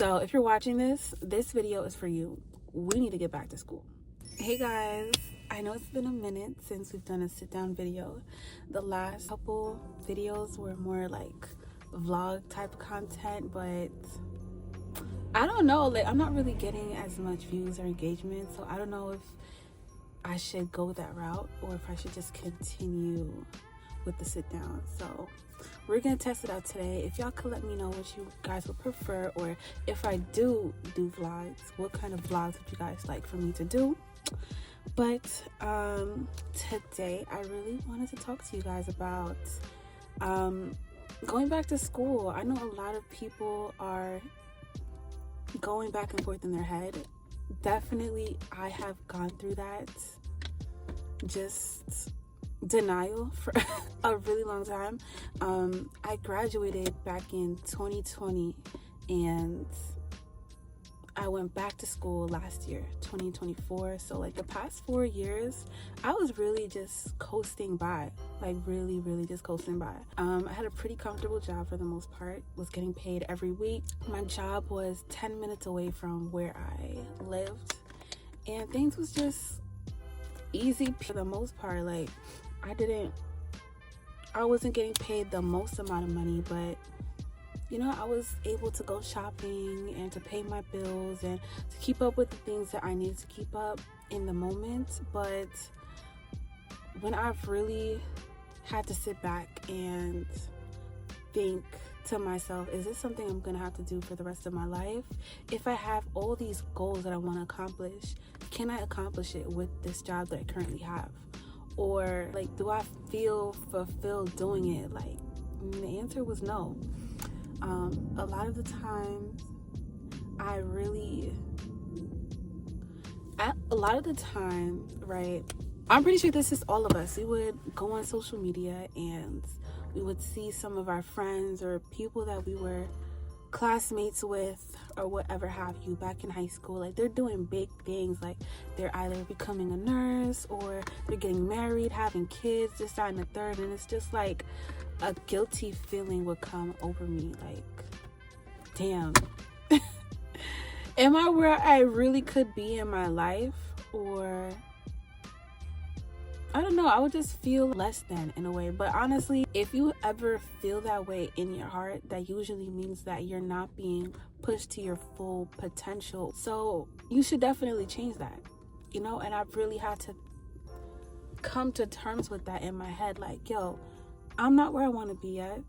So if you're watching this video is for you. We need to get back to school. Hey guys, I know it's been a minute since we've done a sit down video. The last couple videos were more like vlog type content, but I don't know, like I'm not really getting as much views or engagement, so I don't know if I should go that route or if I should just continue with the sit down. So we're gonna test it out today. If y'all could let me know what you guys would prefer, or if I do vlogs, what kind of vlogs would you guys like for me to do. But today I really wanted to talk to you guys about going back to school. I know a lot of people are going back and forth in their head. Definitely I have gone through that, just denial for a really long time. I graduated back in 2020 and I went back to school last year, 2024. So like the past 4 years, I was really just coasting by, like really just coasting by. I had a pretty comfortable job for the most part, was getting paid every week. My job was 10 minutes away from where I lived, and things was just easy for the most part. Like I wasn't getting paid the most amount of money, but you know, I was able to go shopping and to pay my bills and to keep up with the things that I needed to keep up in the moment. But when I've really had to sit back and think to myself, is this something I'm gonna have to do for the rest of my life? If I have all these goals that I want to accomplish, can I accomplish it with this job that I currently have? Or like, do I feel fulfilled doing it? Like, the answer was no. A lot of the times right, I'm pretty sure this is all of us. We would go on social media and we would see some of our friends or people that we were classmates with or whatever have you back in high school. Like, they're doing big things, like they're either becoming a nurse or they're getting married, having kids, this, that, and the third, and it's just like a guilty feeling would come over me, like, damn, am I where I really could be in my life? Or I don't know, I would just feel less than in a way. But honestly, if you ever feel that way in your heart, that usually means that you're not being pushed to your full potential. So you should definitely change that, you know? And I've really had to come to terms with that in my head. Like, yo, I'm not where I want to be yet.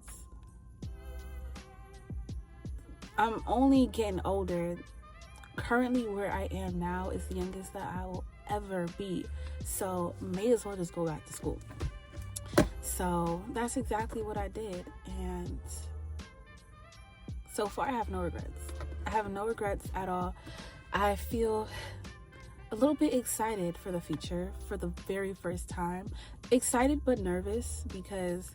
I'm only getting older. Currently where I am now is the youngest that I will ever be. So may as well just go back to school. So that's exactly what I did. And so far I have no regrets. I have no regrets at all. I feel a little bit excited for the future for the very first time. Excited but nervous, because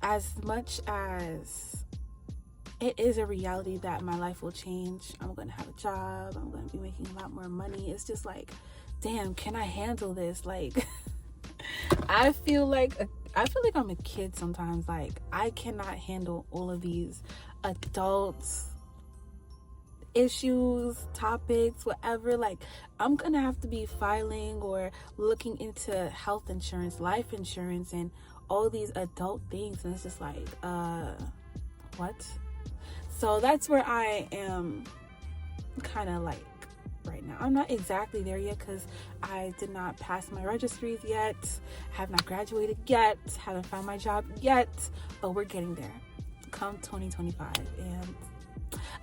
as much as it is a reality that my life will change, I'm gonna have a job, I'm gonna be making a lot more money, it's just like, damn, can I handle this? Like, I feel like I'm a kid sometimes. Like, I cannot handle all of these adult issues, topics, whatever. Like, I'm gonna have to be filing or looking into health insurance, life insurance, and all these adult things, and it's just like, what? So that's where I am kind of like right now. I'm not exactly there yet because I did not pass my registries yet, have not graduated yet, haven't found my job yet, but we're getting there come 2025. And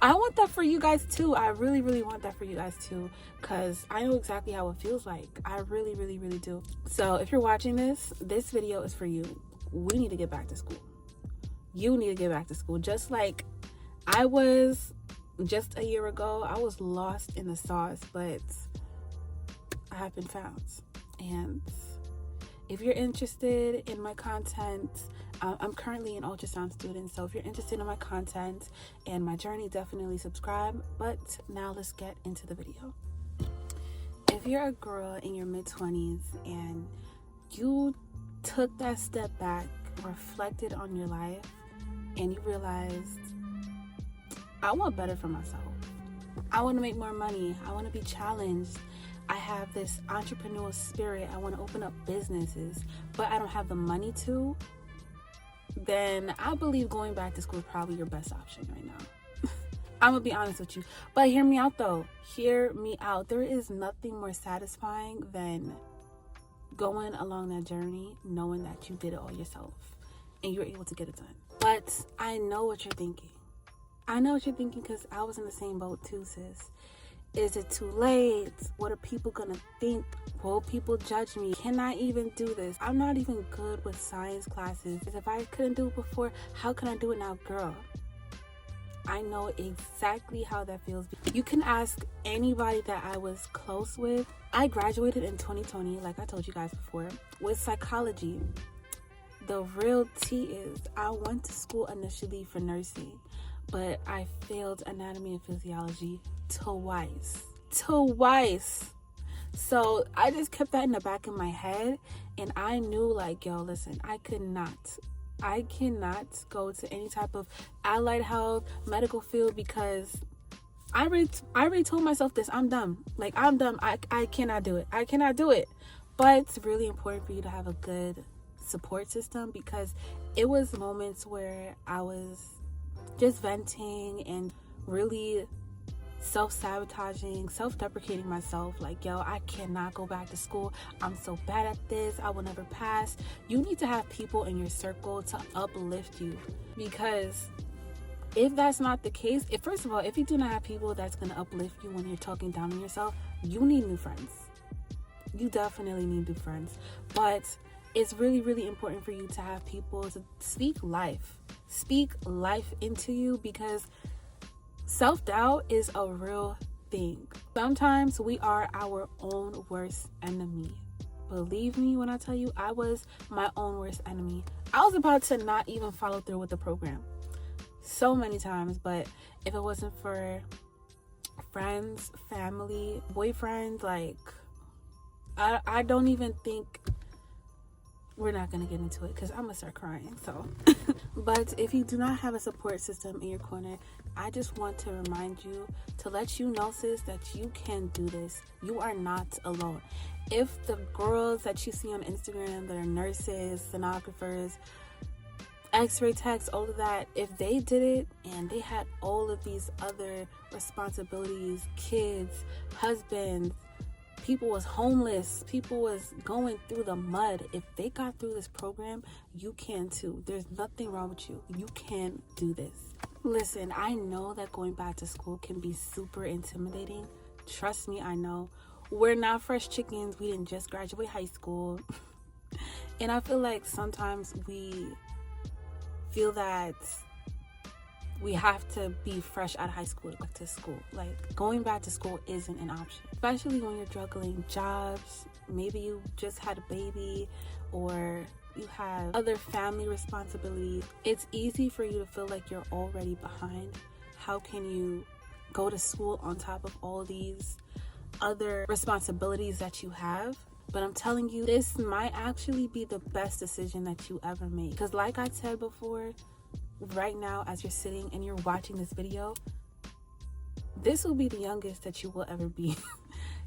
I want that for you guys too. I really want that for you guys too, because I know exactly how it feels like. I really do. So if you're watching this video is for you. We need to get back to school. You need to get back to school. Just like I was just a year ago, I was lost in the sauce, but I have been found. And if you're interested in my content, I'm currently an ultrasound student, so if you're interested in my content and my journey, definitely subscribe. But now let's get into the video. If you're a girl in your mid-20s and you took that step back, reflected on your life, and you realized I want better for myself. I want to make more money. I want to be challenged. I have this entrepreneurial spirit. I want to open up businesses, but I don't have the money to. Then I believe going back to school is probably your best option right now. I'm going to be honest with you. But hear me out though. Hear me out. There is nothing more satisfying than going along that journey knowing that you did it all yourself and you're able to get it done. But I know what you're thinking. I know what you're thinking because I was in the same boat too, sis. Is it too late? What are people gonna think? Will people judge me? Can I even do this? I'm not even good with science classes. If I couldn't do it before, how can I do it now? Girl, I know exactly how that feels. You can ask anybody that I was close with. I graduated in 2020, like I told you guys before, with psychology. The real tea is I went to school initially for nursing, but I failed anatomy and physiology twice. So I just kept that in the back of my head, and I knew like, yo, listen, I cannot go to any type of allied health, medical field because I already told myself this. I'm dumb. Like, I'm dumb. I cannot do it. I cannot do it. But it's really important for you to have a good support system because it was moments where I was just venting and really self-sabotaging, self-deprecating myself. Like, yo, I cannot go back to school. I'm so bad at this. I will never pass. You need to have people in your circle to uplift you because if that's not the case, first of all, if you do not have people that's going to uplift you when you're talking down on yourself, you need new friends. You definitely need new friends. But it's really, really important for you to have people to speak life into you because self-doubt is a real thing. Sometimes we are our own worst enemy. Believe me when I tell you, I was my own worst enemy. I was about to not even follow through with the program so many times, but if it wasn't for friends, family, boyfriends, like I don't even think, we're not gonna get into it because I'm gonna start crying. So but if you do not have a support system in your corner, I just want to remind you to let you know, sis, that you can do this. You are not alone. If the girls that you see on Instagram that are nurses, sonographers, x-ray techs, all of that, if they did it and they had all of these other responsibilities, kids, husbands, people was homeless, people was going through the mud, if they got through this program, you can too. There's nothing wrong with you. You can do this. Listen, I know that going back to school can be super intimidating. Trust me, I know. We're not fresh chickens. We didn't just graduate high school. And I feel like sometimes we feel that we have to be fresh out of high school to go to school. Like, going back to school isn't an option, especially when you're juggling jobs. Maybe you just had a baby or you have other family responsibilities. It's easy for you to feel like you're already behind. How can you go to school on top of all these other responsibilities that you have? But I'm telling you, this might actually be the best decision that you ever made. Because like I said before, right now as you're sitting and you're watching this video, this will be the youngest that you will ever be.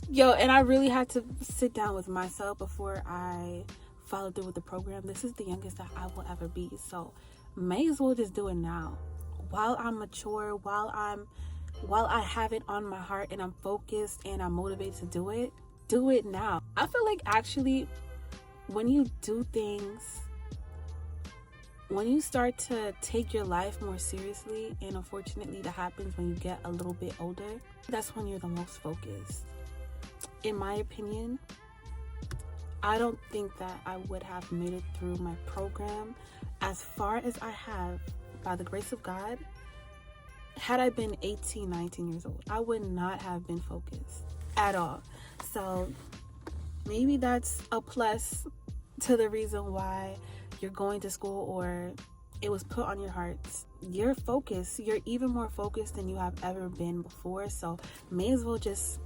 Yo, and I really had to sit down with myself before I followed through with the program. This is the youngest that I will ever be. So may as well just do it now. While I'm mature, while I have it on my heart and I'm focused and I'm motivated to do it now. I feel like actually when you do things, when you start to take your life more seriously, and unfortunately that happens when you get a little bit older, that's when you're the most focused. In my opinion, I don't think that I would have made it through my program as far as I have by the grace of God. Had I been 18, 19 years old, I would not have been focused at all. So maybe that's a plus to the reason why you're going to school, or it was put on your heart. You're focused. You're even more focused than you have ever been before. So may as well just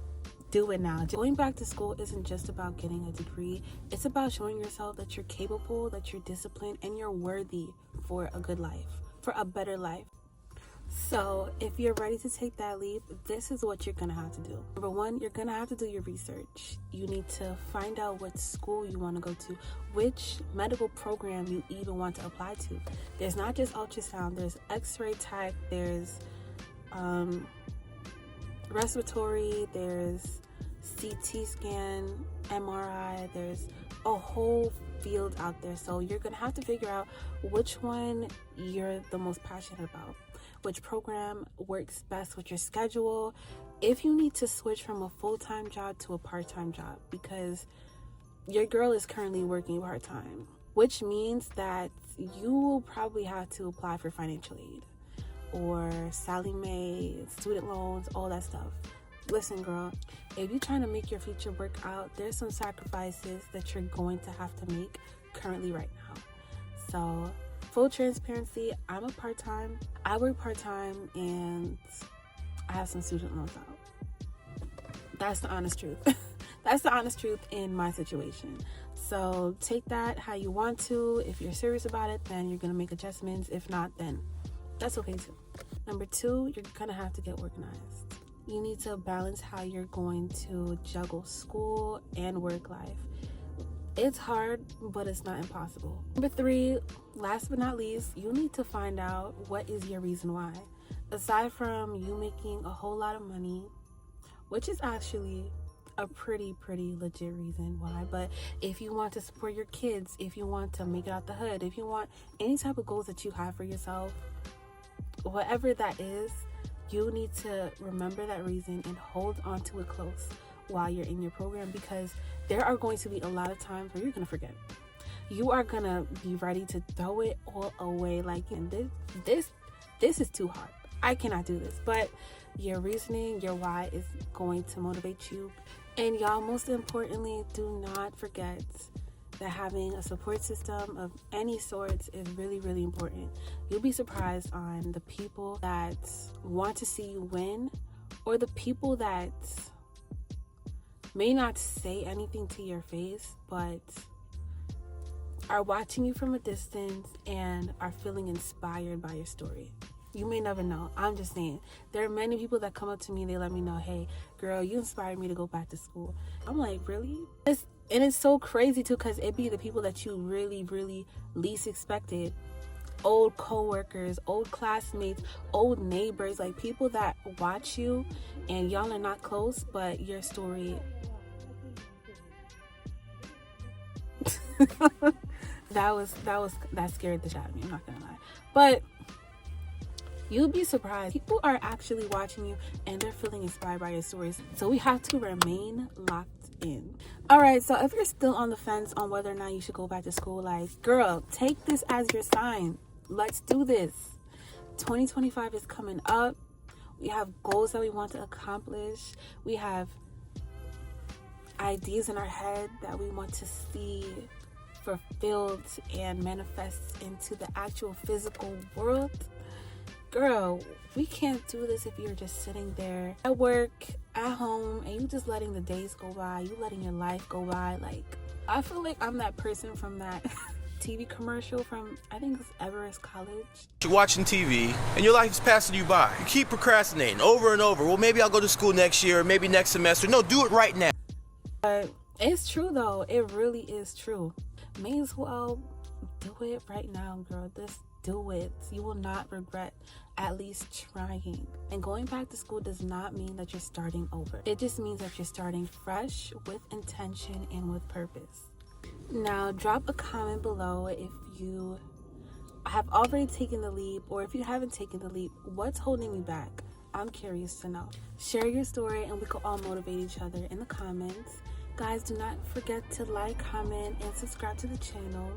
do it now. Going back to school isn't just about getting a degree. It's about showing yourself that you're capable, that you're disciplined, and you're worthy for a good life, for a better life. So if you're ready to take that leap, this is what you're gonna have to do. Number one, you're gonna have to do your research. You need to find out what school you want to go to, which medical program you even want to apply to. There's not just ultrasound, there's x-ray tech, there's respiratory, there's CT scan, MRI, there's a whole field out there. So you're gonna have to figure out which one you're the most passionate about, which program works best with your schedule, if you need to switch from a full-time job to a part-time job, because your girl is currently working part-time, which means that you will probably have to apply for financial aid or Sally Mae, student loans, all that stuff. Listen, girl, if you're trying to make your future work out, there's some sacrifices that you're going to have to make currently right now. So, full transparency, I work part-time, and I have some student loans out. That's the honest truth. That's the honest truth in my situation. So take that how you want to. If you're serious about it, then you're gonna make adjustments. If not, then that's okay too. Number two, you're gonna have to get organized. You need to balance how you're going to juggle school and work life. It's hard, but it's not impossible. Number three, last but not least, you need to find out what is your reason why. Aside from you making a whole lot of money, which is actually a pretty legit reason why, but if you want to support your kids, if you want to make it out the hood, if you want any type of goals that you have for yourself, whatever that is, you need to remember that reason and hold on to it close while you're in your program, because there are going to be a lot of times where you're gonna forget. You are gonna be ready to throw it all away, like, and this is too hard, I cannot do this. But your reasoning, your why is going to motivate you. And y'all, most importantly, do not forget that having a support system of any sorts is really important. You'll be surprised on the people that want to see you win, or the people that may not say anything to your face, but are watching you from a distance and are feeling inspired by your story. You may never know. I'm just saying. There are many people that come up to me and they let me know, hey, girl, you inspired me to go back to school. I'm like, really? And it's so crazy too, because it be the people that you really least expected. Old co-workers, old classmates, old neighbors, like people that watch you and y'all are not close, but your story that scared the shit out of me, I'm not gonna lie. But you'll be surprised. People are actually watching you and they're feeling inspired by your stories. So we have to remain locked in. Alright, so if you're still on the fence on whether or not you should go back to school, like, girl, take this as your sign. Let's do this. 2025 is coming up. We have goals that we want to accomplish. We have ideas in our head that we want to see fulfilled and manifest into the actual physical world. Girl, we can't do this if you're just sitting there at work, at home, and you just letting the days go by, you letting your life go by. Like, I feel like I'm that person from that TV commercial from, I think it's Everest College. You're watching TV and your life is passing you by. You keep procrastinating over and over. Well, maybe I'll go to school next year, or maybe next semester. No, do it right now. But it's true though. It really is true. May as well do it right now, girl. Just do it. You will not regret at least trying. And going back to school does not mean that you're starting over. It just means that you're starting fresh with intention and with purpose. Now, drop a comment below if you have already taken the leap, or if you haven't taken the leap, what's holding you back? I'm curious to know. Share your story and we can all motivate each other in the comments. Guys, do not forget to like, comment, and subscribe to the channel.